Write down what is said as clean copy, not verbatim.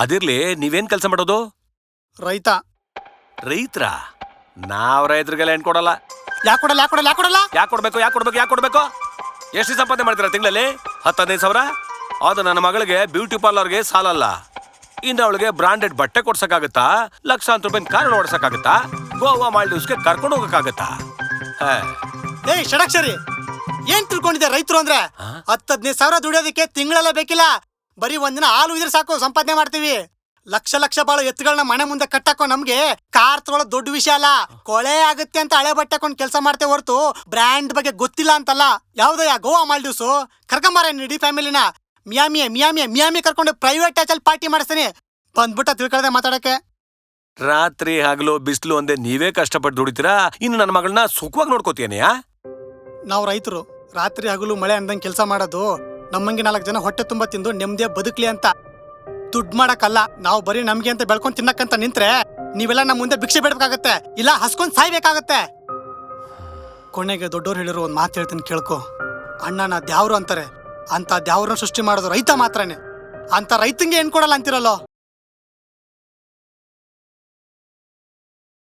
ಅದಿರ್ಲಿ, ನೀವೇನ್ ಕೆಲಸ ಮಾಡೋದು? ರೈತ. ರೈತರ? ನಾವ್ ರೈತರಿಗೆಲ್ಲ ಹೆಣ್ ಕೊಡಲ್ಲ. ಯಾಕೆ ಕೊಡಲ್ಲ? ಯಾಕೆ ಕೊಡಲ್ಲ? ಯಾಕೆ ಕೊಡಲ್ಲ? ಯಾಕೆ ಕೊಡ್ಬೇಕು? ಯಾಕೆ ಕೊಡ್ಬೇಕು? ಯಾಕೆ ಕೊಡ್ಬೇಕು? ಎಷ್ಟು ಸಂಪಾದನೆ ಮಾಡ್ತೀರಾ ತಿಂಗಳಲ್ಲಿ? 10-15 ಸಾವಿರ? ಅದು ನನ್ನ ಮಗಳಿಗೆ ಬ್ಯೂಟಿ ಪಾರ್ಲರ್ಗೆ ಸಾಲಲ್ಲ. ಇನ್ನು ಅವಳಿಗೆ ಬ್ರಾಂಡೆಡ್ ಬಟ್ಟೆ ಕೊಡ್ಸಕ್ಕಾಗತ್ತಾ? ಲಕ್ಷಾಂತರ ರೂಪಾಯಿ ಕಾರ್ ಓಡಿಸಕ್ಕಾಗತ್ತಾ? ಗೋವಾ ಮಾಲ್ಡೀವ್ಸ್ಗೆ ಕರ್ಕೊಂಡು ಹೋಗಕ್ಕಾಗತ್ತಾ? ಏಯ್ ಷಡಕ್ಷರಿ, ಏನ್ ತಿಳ್ಕೊಂಡಿದ್ದೆ ರೈತರು ಅಂದ್ರೆ? 10-15 ಸಾವಿರ ದುಡಿಯೋದಕ್ಕೆ ತಿಂಗಳೆಲ್ಲ ಬೇಕಿಲ್ಲ. ಬರೀ ಒಂದಿನ ಹಾಲು ಇದ್ರೆ ಸಾಕು, ಸಂಪಾದನೆ ಮಾಡ್ತೀವಿ. ಲಕ್ಷ ಲಕ್ಷ ಬಾಳು ಎತ್ತುಗಳನ್ನ ಮನೆ ಮುಂದೆ ಕಟ್ಟಾಕೋ ನಮ್ಗೆ ಕಾರ್ ತಗೊಳ್ಳೋ ದೊಡ್ಡ ವಿಷಯ ಅಲ್ಲ. ಕೊಳೆ ಆಗುತ್ತೆ ಅಂತ ಹಳೆ ಬಟ್ಟೆ ಕೊಂಡು ಕೆಲಸ ಮಾಡ್ತೇವೆ ಹೊರತು ಬ್ರ್ಯಾಂಡ್ ಬಗ್ಗೆ ಗೊತ್ತಿಲ್ಲ ಅಂತಲ್ಲ. ಯಾವ್ದಯ್ಯ ಗೋವಾ ಮಾಲ್ಡೀವ್ಸು? ಕರ್ಕೊಂಬಾರ ಇಡೀ ಫ್ಯಾಮಿಲಿನ. ಮಿಯಾಮಿ ಕರ್ಕೊಂಡು ಪ್ರೈವೇಟ್ ಟಚಲ್ಲಿ ಪಾರ್ಟಿ ಮಾಡಿಸ್ತೀನಿ. ಬಂದ್ಬಿಟ್ಟ ತಿಳ್ಕೊಳ್ದೆ ಮಾತಾಡಕ್ಕೆ. ರಾತ್ರಿ ಹಗಲು ಬಿಸಿಲು ಒಂದೇ ನೀವೇ ಕಷ್ಟಪಟ್ಟು ದುಡಿತೀರಾ, ಇನ್ನು ನನ್ನ ಮಗಳನ್ನ ಸುಖವಾಗಿ ನೋಡ್ಕೋತೀಯನೆಯಾ? ನಾವು ರೈತರು ರಾತ್ರಿ ಹಗಲು ಮಳೆ ಅಂದಂಗೆ ಕೆಲಸ ಮಾಡೋದು ನಮ್ಮಂಗೆ 4 ಜನ ಹೊಟ್ಟೆ ತುಂಬ ತಿಂದು ನೆಮ್ಮದಿಯ ಬದುಕ್ಲಿ ಅಂತ. ದುಡ್ಡು ಮಾಡಕ್ಕಲ್ಲ. ನಾವು ಬರೀ ನಮ್ಗೆ ಅಂತ ಬೆಳ್ಕೊಂಡ್ ತಿನ್ನಕ್ಕಂತ ನಿಂತ್ರೆ ನೀವೆಲ್ಲ ನಮ್ಮ ಮುಂದೆ ಭಿಕ್ಷೆ ಬೇಡಬೇಕಾಗತ್ತೆ, ಇಲ್ಲ ಹಸ್ಕೊಂಡ್ ಸಾಯ್ಬೇಕಾಗತ್ತೆ. ಕೊನೆಗೆ ದೊಡ್ಡೋರು ಹೇಳಿರೋ ಒಂದು ಮಾತು ಹೇಳ್ತೀನಿ ಕೇಳ್ಕೊ. ಅಣ್ಣನ ದ್ಯಾವ್ರು ಅಂತಾರೆ. ಅಂತ ದ್ಯಾವ್ರನ್ನ ಸೃಷ್ಟಿ ಮಾಡೋದು ರೈತ ಮಾತ್ರನೇ. ಅಂತ ರೈತಂಗೆ ಏನ್ ಕೊಡಲ್ಲ ಅಂತಿರಲ್ಲೋ.